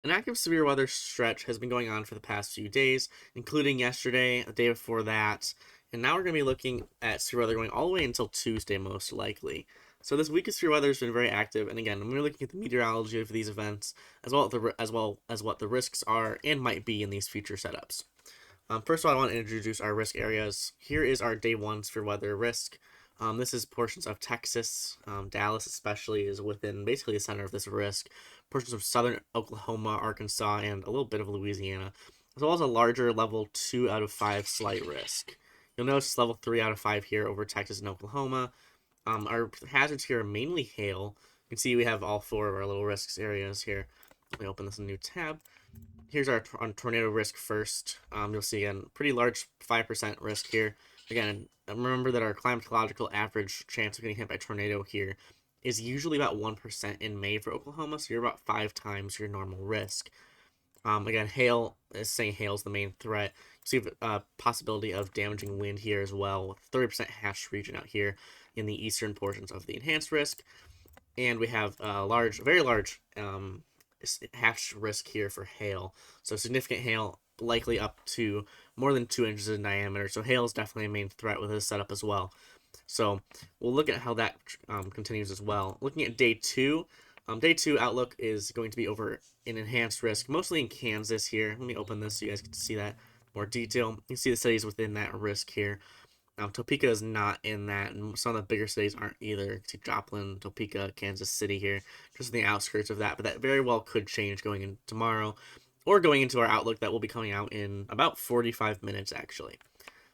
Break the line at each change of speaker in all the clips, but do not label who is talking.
An active severe weather stretch has been going on for the past few days, including yesterday, the day before that, and now we're going to be looking at severe weather going all the way until Tuesday, most likely. So this week of severe weather has been very active, and again, I'm going to be looking at the meteorology of these events, as well as what the risks are and might be in these future setups. First of all, I want to introduce our risk areas. Here is our day one severe weather risk. This is portions of Texas. Dallas, especially, is within basically the center of this risk. Portions of southern Oklahoma, Arkansas, and a little bit of Louisiana, as well as a larger level 2 out of 5 slight risk. You'll notice level 3 out of 5 here over Texas and Oklahoma. Our hazards here are mainly hail. You can see we have all four of our little risks areas here. Let me open this new tab. Here's our on tornado risk first. You'll see again pretty large 5% risk here. Again, remember that our climatological average chance of getting hit by tornado here is usually about 1% in May for Oklahoma, so you're about 5 times your normal risk. Again, hail is saying hail is the main threat. You see a possibility of damaging wind here as well, with 30% hatched region out here in the eastern portions of the enhanced risk. And we have a large, very large hatch risk here for hail. So significant hail, likely up to more than 2 inches in diameter. So hail is definitely a main threat with this setup as well. So we'll look at how that continues as well. Looking at day two outlook is going to be over in enhanced risk, mostly in Kansas here. Let me open this so you guys can see that more detail. You can see the cities within that risk here. Topeka is not in that, and some of the bigger cities aren't either. See Joplin, Topeka, Kansas City here, just in the outskirts of that. But that very well could change going in tomorrow, or going into our outlook that will be coming out in about 45 minutes actually.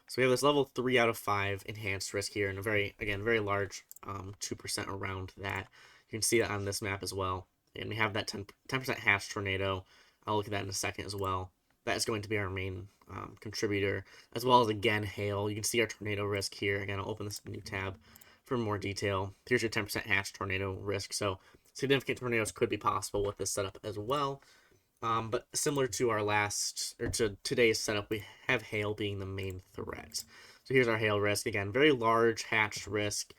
So we have this level 3 out of 5 enhanced risk here, and a very large 2% around that. You can see that on this map as well. And we have that 10% hatch tornado. I'll look at that in a second as well. That is going to be our main contributor, as well as again hail. You can see our tornado risk here. Again, I'll open this new tab for more detail. Here's your 10% hatch tornado risk. So significant tornadoes could be possible with this setup as well. But similar to our to today's setup, we have hail being the main threat. So here's our hail risk. Again, very large hatched risk.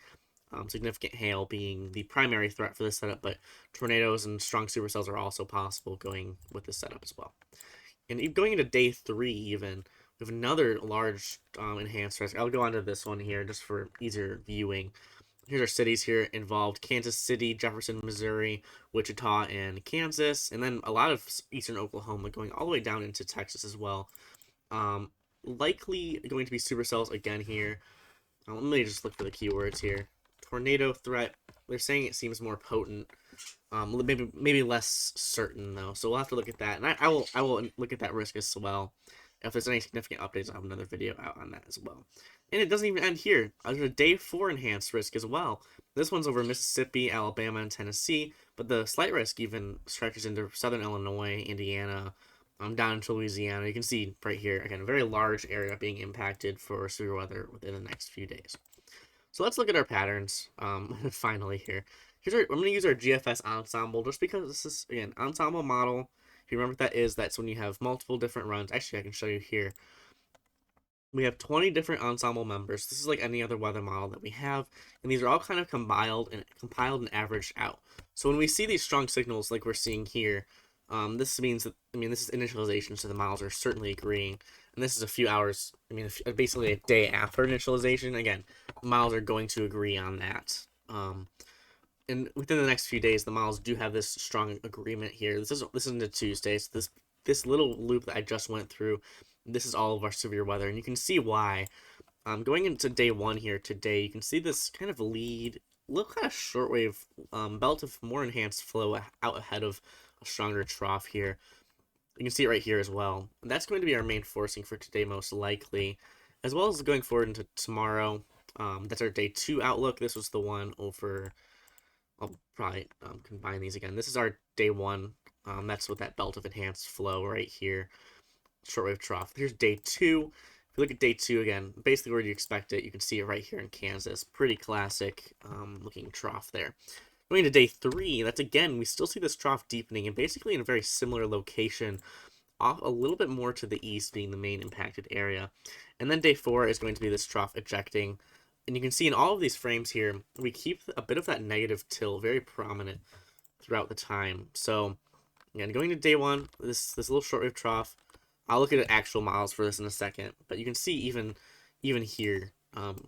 Significant hail being the primary threat for this setup, but tornadoes and strong supercells are also possible going with this setup as well. And going into day 3 even, we have another large enhanced risk. I'll go on to this one here just for easier viewing. Here's our cities here involved: Kansas City, Jefferson, Missouri, Wichita, and Kansas, and then a lot of eastern Oklahoma going all the way down into Texas as well. Likely going to be supercells again here. Let me just look for the keywords here. Tornado threat. They're saying it seems more potent. Maybe less certain though. So we'll have to look at that, and I will look at that risk as well. If there's any significant updates, I'll have another video out on that as well. And it doesn't even end here. There's a day 4 enhanced risk as well. This one's over Mississippi, Alabama, and Tennessee, but the slight risk even stretches into southern Illinois, Indiana, down into Louisiana. You can see right here, again, a very large area being impacted for severe weather within the next few days. So let's look at our patterns finally here. I'm going to use our GFS ensemble just because this is, again, ensemble model. If you remember what that is, that's when you have multiple different runs. Actually, I can show you here. We have 20 different ensemble members. This is like any other weather model that we have, and these are all kind of compiled and averaged out. So when we see these strong signals like we're seeing here, this means that, this is initialization, so the models are certainly agreeing. And this is a few hours, basically a day after initialization. Again, the models are going to agree on that. And within the next few days, the models do have this strong agreement here. This isn't a Tuesday, so this little loop that I just went through, this is all of our severe weather, and you can see why. Going into day 1 here today, you can see this kind of little kind of shortwave belt of more enhanced flow out ahead of a stronger trough here. You can see it right here as well. And that's going to be our main forcing for today most likely, as well as going forward into tomorrow. That's our day 2 outlook. This was the one over. I'll probably combine these again. This is our day 1. That's with that belt of enhanced flow right here. Shortwave trough. Here's day 2. If you look at day 2 again, basically where you expect it, you can see it right here in Kansas. Pretty classic looking trough there. Going to day 3, that's again, we still see this trough deepening and basically in a very similar location, off a little bit more to the east being the main impacted area. And then day 4 is going to be this trough ejecting. And you can see in all of these frames here, we keep a bit of that negative till very prominent throughout the time. So Again, going to day one, this little shortwave trough. I'll look at actual models for this in a second, but you can see even here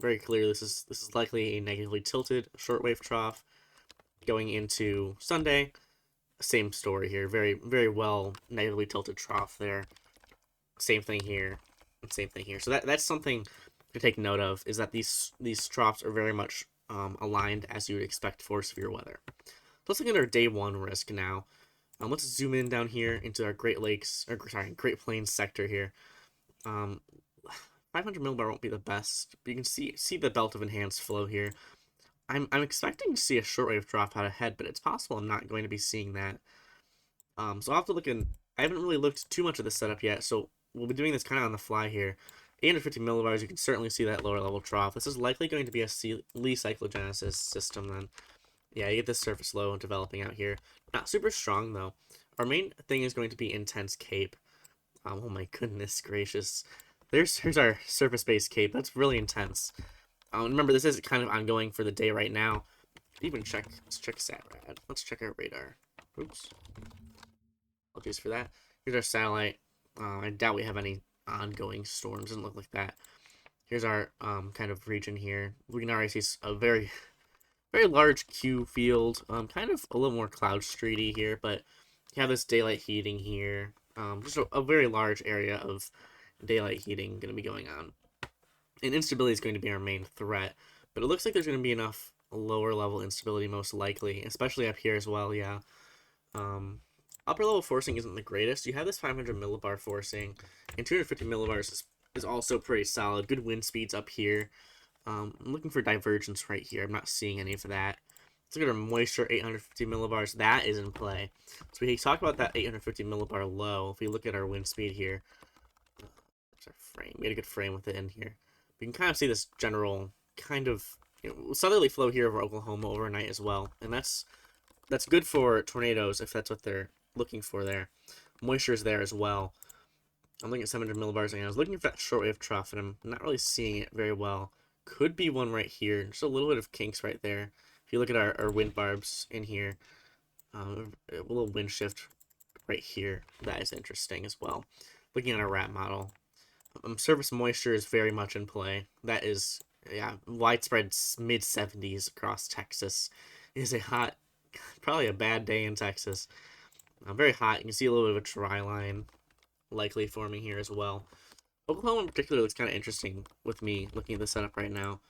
very clearly this is likely a negatively tilted shortwave trough. Going into Sunday, same story here. Very well negatively tilted trough there. Same thing here, and same thing here. So that's something to take note of, is that these troughs are very much aligned as you would expect for severe weather. So let's look at our day one risk now. Let's zoom in down here into our Great Lakes, or sorry, Great Plains sector here. 500 millibar won't be the best, but you can see the belt of enhanced flow here. I'm expecting to see a shortwave trough out ahead, but it's possible I'm not going to be seeing that. So I'll have to look in. I haven't really looked too much at this setup yet, so we'll be doing this kind of on the fly here. 850 millibars, you can certainly see that lower level trough. This is likely going to be a Lee cyclogenesis system then. Yeah, you get this surface low developing out here. Not super strong though. Our main thing is going to be intense cape. Oh my goodness gracious. Here's our surface-based cape. That's really intense. Remember, this is kind of ongoing for the day right now. Even let's check SatRad. Let's check our radar. Oops. Apologies for that. Here's our satellite. I doubt we have any ongoing storms. Doesn't look like that. Here's our kind of region here. We can already see a very large Q field. Kind of a little more cloud streety here, but you have this daylight heating here. Just a very large area of daylight heating going to be going on. And instability is going to be our main threat, but it looks like there's going to be enough lower level instability most likely, especially up here as well. Yeah. Upper level forcing isn't the greatest. You have this 500 millibar forcing, and 250 millibars is also pretty solid. Good wind speeds up here. I'm looking for divergence right here. I'm not seeing any of that. Let's look at our moisture, 850 millibars. That is in play. So we talked about that 850 millibar low. If we look at our wind speed here, there's our frame. We had a good frame with it in here. We can kind of see this general kind of southerly flow here over Oklahoma overnight as well, and that's good for tornadoes if that's what they're looking for there. Moisture is there as well. I'm looking at 700 millibars again. I was looking for that shortwave trough, and I'm not really seeing it very well. Could be one right here. Just a little bit of kinks right there. If you look at our wind barbs in here, a little wind shift right here. That is interesting as well. Looking at our RAP model. Surface moisture is very much in play. That is, yeah, widespread mid-70s across Texas. It is a hot, probably a bad day in Texas. Very hot. You can see a little bit of a dry line likely forming here as well. Oklahoma in particular looks kind of interesting with me looking at the setup right now.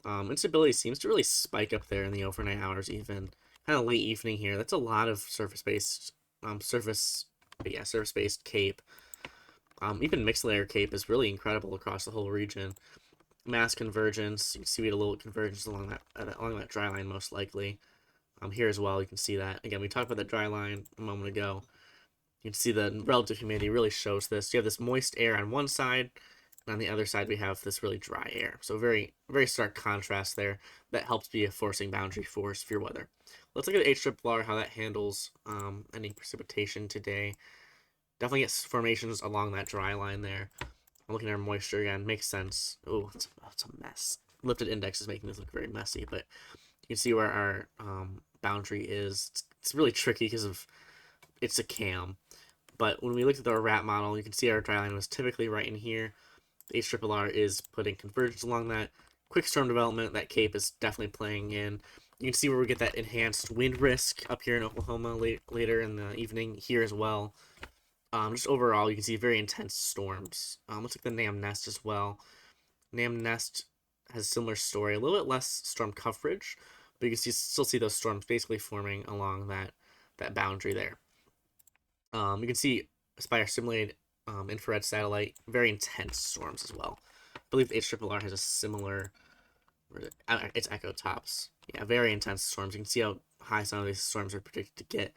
Instability seems to really spike up there in the overnight hours even. Kind of late evening here. That's a lot of surface-based surface-based cape. Even mixed layer cape is really incredible across the whole region. Mass convergence, you can see we had a little convergence along that dry line most likely. Here as well, you can see that. Again, we talked about the dry line a moment ago. You can see the relative humidity really shows this. You have this moist air on one side, and on the other side we have this really dry air. So very stark contrast there. That helps be a forcing boundary for severe weather. Let's look at HRRR, how that handles any precipitation today. Definitely gets formations along that dry line there. I'm looking at our moisture again. Makes sense. Oh, it's a mess. Lifted index is making this look very messy, but you can see where our boundary is. It's really tricky because it's a cam. But when we looked at our RAP model, you can see our dry line was typically right in here. The HRRR is putting convergence along that. Quick storm development, that cape is definitely playing in. You can see where we get that enhanced wind risk up here in Oklahoma later in the evening here as well. Just overall, you can see very intense storms. Looks like the NAM Nest as well. NAM Nest has a similar story, a little bit less storm coverage, but you can still see those storms basically forming along that boundary there. You can see by our simulated infrared satellite, very intense storms as well. I believe HRRR has a similar, it's Echo Tops. Yeah, very intense storms. You can see how high some of these storms are predicted to get.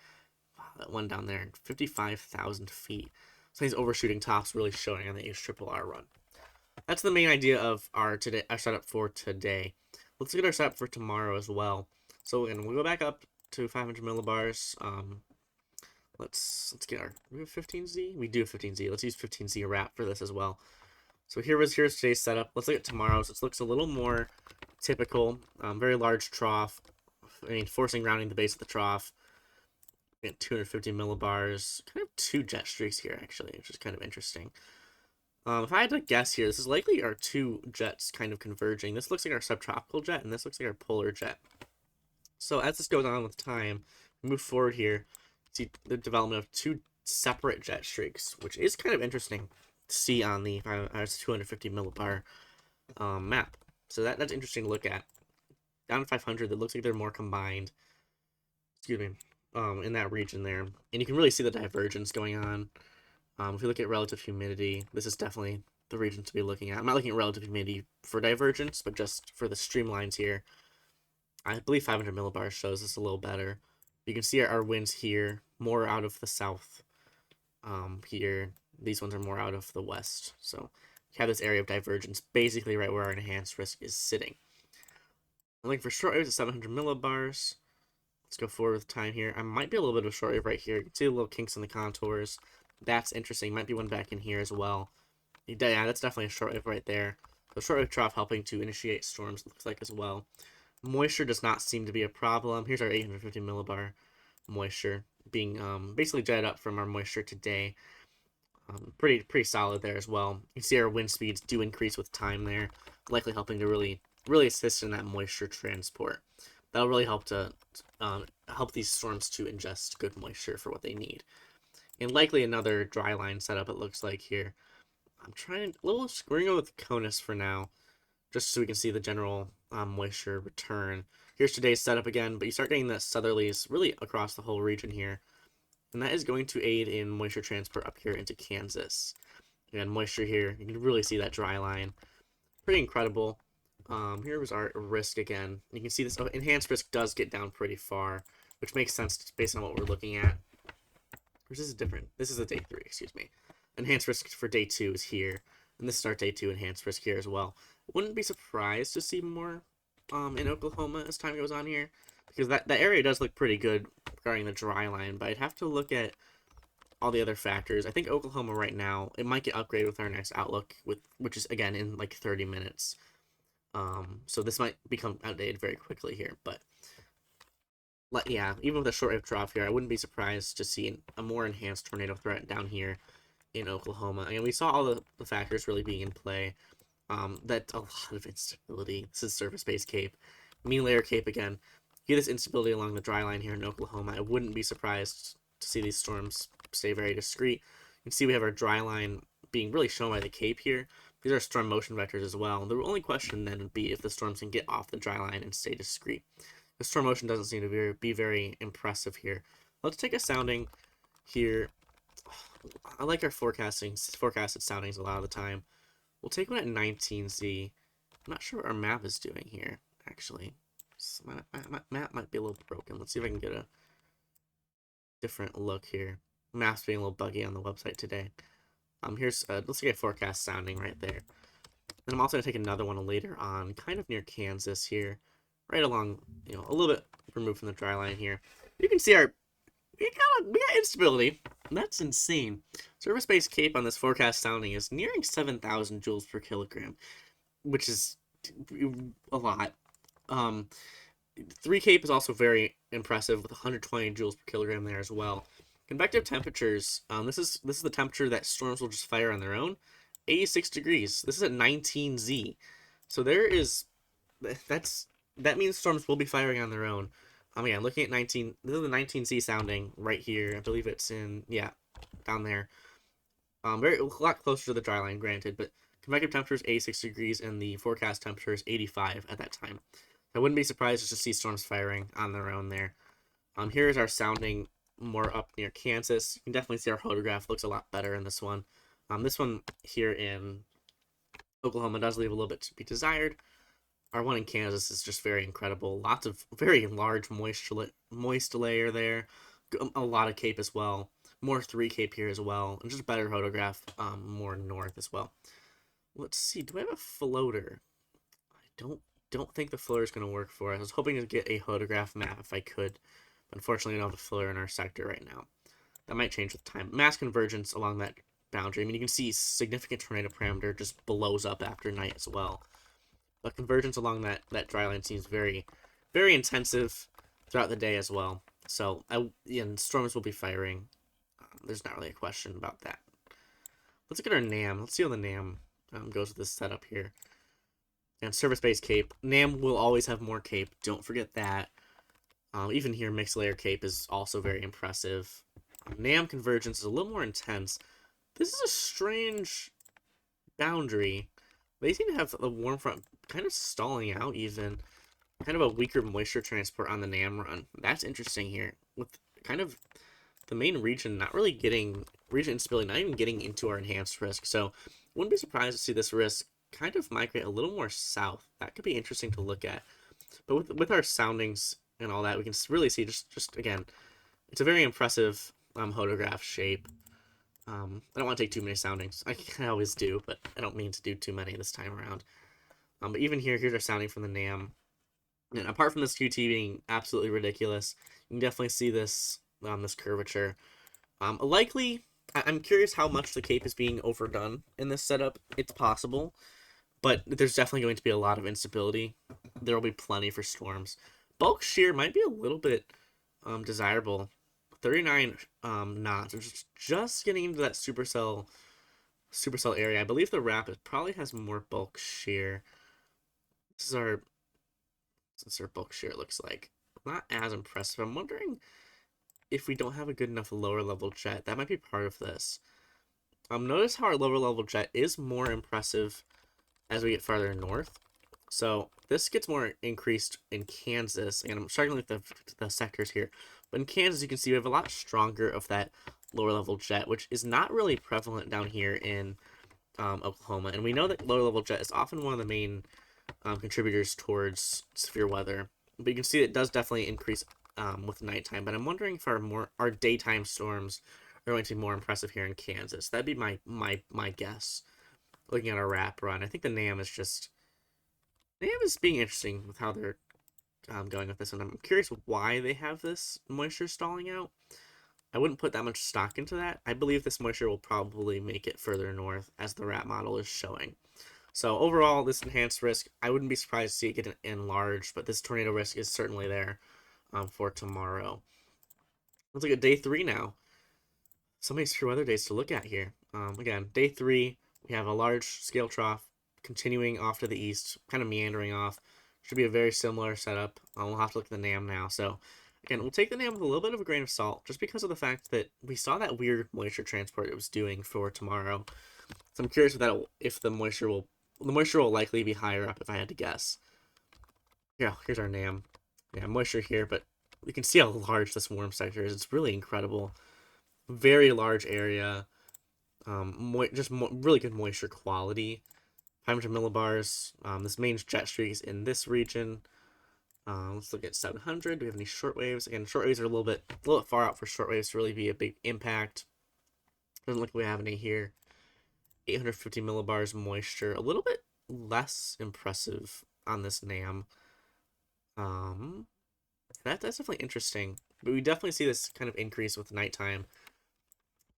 Wow, that one down there, 55,000 feet. So these overshooting tops really showing on the HRRR run. That's the main idea of our setup for today. Let's look at our setup for tomorrow as well. So again, we'll go back up to 500 millibars. Let's get our, we have 15Z? We do have 15Z. Let's use 15Z wrap for this as well. So here's today's setup. Let's look at tomorrow's. This looks a little more typical. Very large trough. I mean, forcing rounding the base of the trough. At 250 millibars. Kind of two jet streaks here, actually, which is kind of interesting. If I had to guess here, this is likely our two jets kind of converging. This looks like our subtropical jet, and this looks like our polar jet. So as this goes on with time, we move forward here, see the development of two separate jet streaks, which is kind of interesting to see on the 250 millibar map. So that's interesting to look at. Down to 500, it looks like they're more combined. Excuse me. In that region there, and you can really see the divergence going on. If you look at relative humidity, this is definitely the region to be looking at. I'm not looking at relative humidity for divergence, but just for the streamlines here. I believe 500 millibars shows this a little better. You can see our winds here, more out of the south. Here, these ones are more out of the west. So you have this area of divergence basically right where our enhanced risk is sitting. I'm looking for short waves at 700 millibars. Let's go forward with time here. I might be a little bit of a short wave right here. You can see the little kinks in the contours. That's interesting. Might be one back in here as well. Yeah, that's definitely a short wave right there. So short wave trough helping to initiate storms, looks like, as well. Moisture does not seem to be a problem. Here's our 850 millibar moisture being basically jetted up from our moisture today. Pretty solid there as well. You can see our wind speeds do increase with time there, likely helping to really assist in that moisture transport. That'll really help to help these storms to ingest good moisture for what they need. And likely another dry line setup, it looks like here. We're gonna go with CONUS for now, just so we can see the general moisture return. Here's today's setup again, but you start getting the southerlies really across the whole region here. And that is going to aid in moisture transport up here into Kansas. Again, moisture here, you can really see that dry line. Pretty incredible. Here was our risk again. You can see this enhanced risk does get down pretty far, which makes sense based on what we're looking at. This is different. This is a day 3, excuse me. Enhanced risk for day 2 is here, and this is our day 2 enhanced risk here as well. Wouldn't be surprised to see more in Oklahoma as time goes on here, because that area does look pretty good regarding the dry line, but I'd have to look at all the other factors. I think Oklahoma right now, it might get upgraded with our next outlook, which is again in like 30 minutes. So this might become outdated very quickly here, but yeah, even with a short wave trough here, I wouldn't be surprised to see a more enhanced tornado threat down here in Oklahoma. And we saw all the factors really being in play. That a lot of instability. This is surface-based Cape. Mean layer Cape again. You get this instability along the dry line here in Oklahoma. I wouldn't be surprised to see these storms stay very discreet. You can see we have our dry line being really shown by the Cape here. These are storm motion vectors as well. The only question then would be if the storms can get off the dry line and stay discreet. The storm motion doesn't seem to be very impressive here. Let's take a sounding here. I like our forecasted soundings a lot of the time. We'll take one at 19Z. I'm not sure what our map is doing here, actually. So my map might be a little broken. Let's see if I can get a different look here. Map's being a little buggy on the website today. Here's let's get a forecast sounding right there. And I'm also gonna take another one later on, kind of near Kansas here, right along, a little bit removed from the dry line here. You can see we got instability. That's insane. Surface-based Cape on this forecast sounding is nearing 7,000 joules per kilogram, which is a lot. 3 Cape is also very impressive with 120 joules per kilogram there as well. Convective temperatures. This is the temperature that storms will just fire on their own. 86 degrees. This is at 19Z. So that means storms will be firing on their own. Yeah, looking at 19. This is the 19Z sounding right here. I believe it's down there. A lot closer to the dry line, granted, but convective temperature is 86 degrees and the forecast temperature is 85 at that time. I wouldn't be surprised to see storms firing on their own there. Here is our sounding more up near Kansas. You can definitely see our photograph looks a lot better in this one. This one here in Oklahoma does leave a little bit to be desired. Our one in Kansas is just very incredible. Lots of very large moist layer there. A lot of Cape as well. More 3 Cape here as well. And just better photograph more north as well. Let's see. Do I have a floater? I don't think the floater is going to work for us. I was hoping to get a photograph map if I could. But unfortunately, we don't have a floater in our sector right now. That might change with time. Mass convergence along that boundary. I mean, you can see significant tornado parameter just blows up after night as well. But convergence along that dry line seems very, very intensive throughout the day as well. So, and storms will be firing. There's not really a question about that. Let's look at our NAM. Let's see how the NAM goes with this setup here. And surface-based cape. NAM will always have more cape. Don't forget that. Even here, mixed layer cape is also very impressive. NAM convergence is a little more intense. This is a strange boundary. They seem to have the warm front kind of stalling out even. Kind of a weaker moisture transport on the NAM run. That's interesting here. With kind of the main region not really getting, region instability not even getting into our enhanced risk. So wouldn't be surprised to see this risk kind of migrate a little more south. That could be interesting to look at. But with our soundings and all that, we can really see just again, it's a very impressive hodograph shape. I don't want to take too many soundings. I always do, but I don't mean to do too many this time around. But even here's our sounding from the NAM. And apart from this QT being absolutely ridiculous, you can definitely see this this curvature. Likely, I'm curious how much the cape is being overdone in this setup. It's possible, but there's definitely going to be a lot of instability. There will be plenty for storms. Bulk shear might be a little bit desirable. 39 knots, which is just getting into that supercell area. I believe the Rapid probably has more bulk shear. This is our bulk shear looks like. Not as impressive. I'm wondering if we don't have a good enough lower level jet. That might be part of this. Notice how our lower level jet is more impressive as we get farther north. So this gets more increased in Kansas, and I'm struggling with the sectors here. But in Kansas, you can see we have a lot stronger of that lower level jet, which is not really prevalent down here in Oklahoma. And we know that lower level jet is often one of the main contributors towards severe weather. But you can see it does definitely increase with nighttime. But I'm wondering if our daytime storms are going to be more impressive here in Kansas. That'd be my guess. Looking at our wrap run, I think the NAM is being interesting with how they're going with this, and I'm curious why they have this moisture stalling out. I wouldn't put that much stock into that. I believe this moisture will probably make it further north as the wrap model is showing. So overall, this enhanced risk, I wouldn't be surprised to see it get enlarged, but this tornado risk is certainly there for tomorrow. Let's look at day 3 now. So many severe weather days to look at here. Again, day 3, we have a large scale trough continuing off to the east, kind of meandering off. Should be a very similar setup. We'll have to look at the NAM now. So again, we'll take the NAM with a little bit of a grain of salt, just because of the fact that we saw that weird moisture transport it was doing for tomorrow. So I'm curious if the moisture will likely be higher up if I had to guess. Yeah, here's our NAM. Yeah, moisture here, but you can see how large this warm sector is. It's really incredible. Very large area. Really good moisture quality. 500 millibars. This main jet streak is in this region. Let's look at 700. Do we have any shortwaves? Again, shortwaves are a little bit far out for shortwaves to really be a big impact. Doesn't look like we have any here. 850 millibars moisture. A little bit less impressive on this NAM. That's definitely interesting. But we definitely see this kind of increase with nighttime.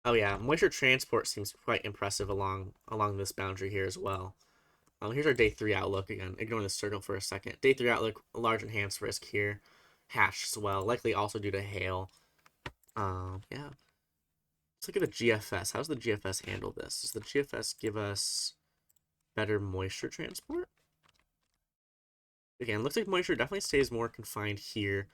Oh yeah, moisture transport seems quite impressive along this boundary here as well. Here's our day 3 outlook again. Ignoring the circle for a second. Day 3 outlook, a large enhanced risk here. Hash swell, likely also due to hail. Yeah. Let's look at the GFS. How does the GFS handle this? Does the GFS give us better moisture transport? Again, looks like moisture definitely stays more confined here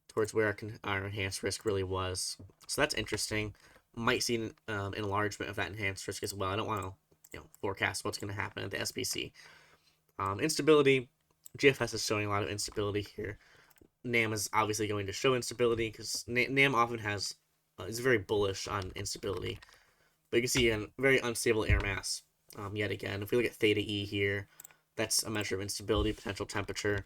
towards where our enhanced risk really was. So that's interesting. Might see an enlargement of that enhanced risk as well. I don't want to forecast what's going to happen at the SBC. Instability, GFS is showing a lot of instability here. NAM is obviously going to show instability because NAM often is very bullish on instability. But you can see a very unstable air mass yet again. If we look at theta E here, that's a measure of instability, potential temperature.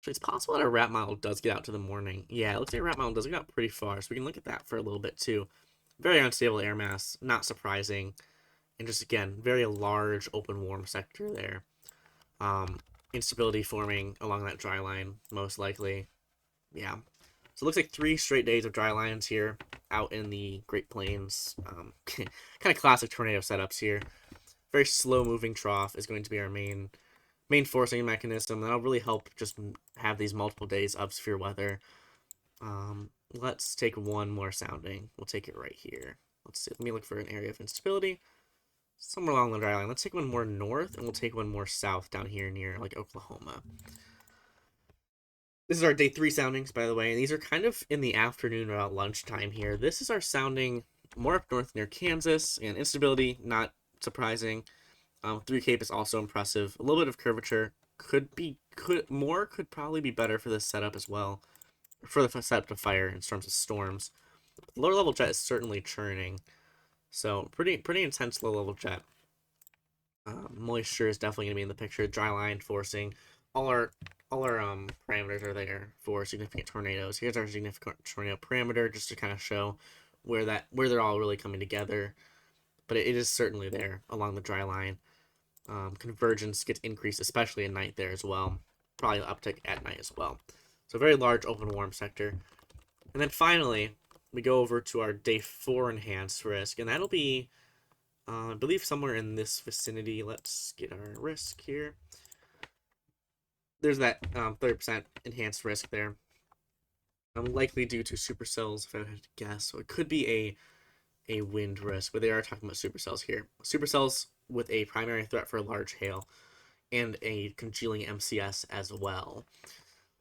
So it's possible that our wrap model does get out to the morning. Yeah, it looks like our wrap model does get out pretty far, so we can look at that for a little bit too. Very unstable air mass, not surprising. And just, again, very large open warm sector there. Instability forming along that dry line, most likely. Yeah. So it looks like 3 straight days of dry lines here out in the Great Plains. Kind of classic tornado setups here. Very slow moving trough is going to be our main forcing mechanism. That'll really help just have these multiple days of severe weather. Let's take one more sounding. We'll take it right here. Let's see. Let me look for an area of instability. Somewhere along the dry line. Let's take one more north, and we'll take one more south down here near, like, Oklahoma. This is our day 3 soundings, by the way, and these are kind of in the afternoon, about lunchtime here. This is our sounding more up north near Kansas, and instability, not surprising. 3 Cape is also impressive. A little bit of curvature could probably be better for this setup as well, for the setup to fire in terms of storms. The lower level jet is certainly churning, so pretty intense low level jet. Moisture is definitely going to be in the picture. Dry line forcing. All our parameters are there for significant tornadoes. Here's our significant tornado parameter, just to kind of show where they're all really coming together. But it is certainly there along the dry line. Convergence gets increased, especially at night there as well. Probably an uptick at night as well. So very large open warm sector. And then finally, we go over to our day 4 enhanced risk, and that'll be, I believe, somewhere in this vicinity. Let's get our risk here. There's that 30% enhanced risk there. Likely due to supercells, if I had to guess. So it could be a wind risk, but they are talking about supercells here. Supercells with a primary threat for large hail and a congealing MCS as well.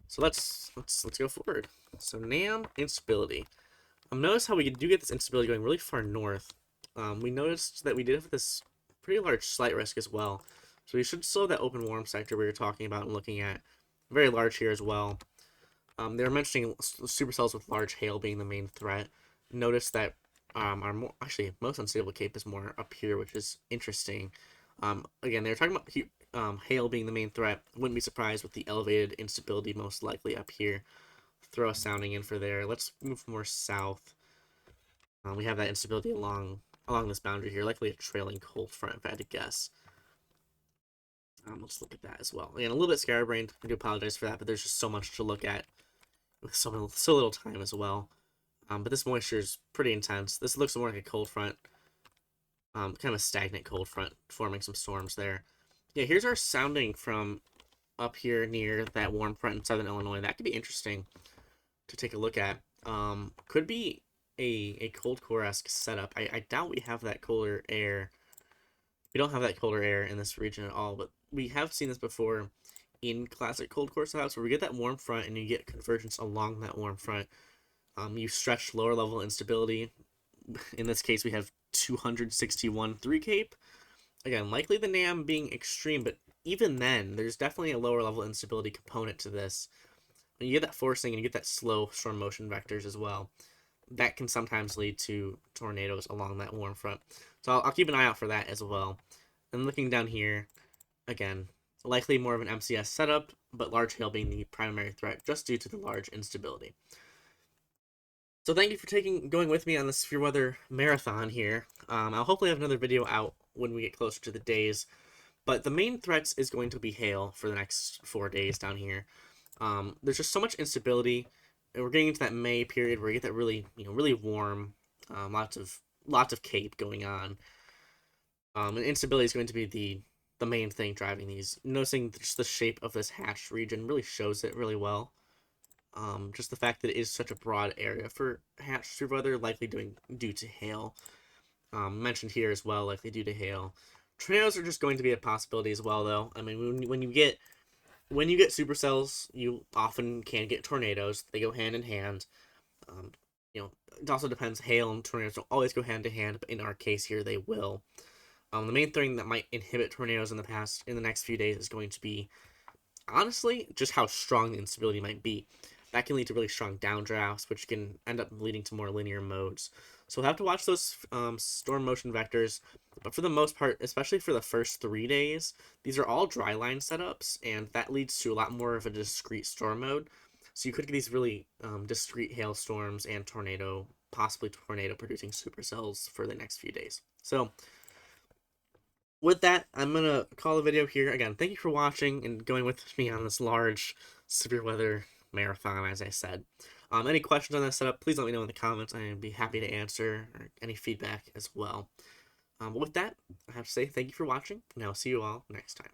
So let's go forward. So NAM instability. Notice how we do get this instability going really far north. We noticed that we did have this pretty large slight risk as well. So we should slow that open warm sector we were talking about and looking at. Very large here as well. They were mentioning supercells with large hail being the main threat. Notice that most unstable cape is more up here, which is interesting. Again, they were talking about hail being the main threat. Wouldn't be surprised with the elevated instability most likely up here. Throw a sounding in for there. Let's move more south. We have that instability along this boundary here, likely a trailing cold front, if I had to guess. Let's look at that as well. Again, a little bit scatterbrained. I do apologize for that, but there's just so much to look at with so little time as well. But this moisture is pretty intense. This looks more like a cold front, kind of a stagnant cold front, forming some storms there. Yeah, here's our sounding from up here near that warm front in southern Illinois. That could be interesting to take a look at. Could be a cold core-esque setup. I doubt we have that colder air. We don't have that colder air in this region at all, but we have seen this before in classic cold core setups where we get that warm front and you get convergence along that warm front. You stretch lower level instability. In this case, we have 261 3 Cape. Again, likely the NAM being extreme, but even then, there's definitely a lower level instability component to this. You get that forcing and you get that slow storm motion vectors as well. That can sometimes lead to tornadoes along that warm front. So I'll keep an eye out for that as well. And looking down here, again, likely more of an MCS setup, but large hail being the primary threat just due to the large instability. So thank you for going with me on this severe weather marathon here. I'll hopefully have another video out when we get closer to the days. But the main threats is going to be hail for the next 4 days down here. There's just so much instability. And we're getting into that May period where you get that really warm, lots of cape going on. And instability is going to be the main thing driving these. Noticing just the shape of this hatched region really shows it really well. Just the fact that it is such a broad area for hatched severe weather, likely due to hail. Mentioned here as well, likely due to hail. Tornadoes are just going to be a possibility as well, though. I mean, when you get supercells, you often can get tornadoes. They go hand in hand. It also depends. Hail and tornadoes don't always go hand in hand, but in our case here, they will. The main thing that might inhibit tornadoes in the next few days is going to be, honestly, just how strong the instability might be. That can lead to really strong downdrafts, which can end up leading to more linear modes. So we'll have to watch those storm motion vectors. But for the most part, especially for the first 3 days, these are all dry line setups, and that leads to a lot more of a discrete storm mode. So you could get these really discrete hailstorms and possibly tornado producing supercells for the next few days. So with that, I'm going to call the video here. Again, thank you for watching and going with me on this large severe weather marathon, as I said. Any questions on that setup, please let me know in the comments. I'd be happy to answer, or any feedback as well. But with that, I have to say thank you for watching, and I'll see you all next time.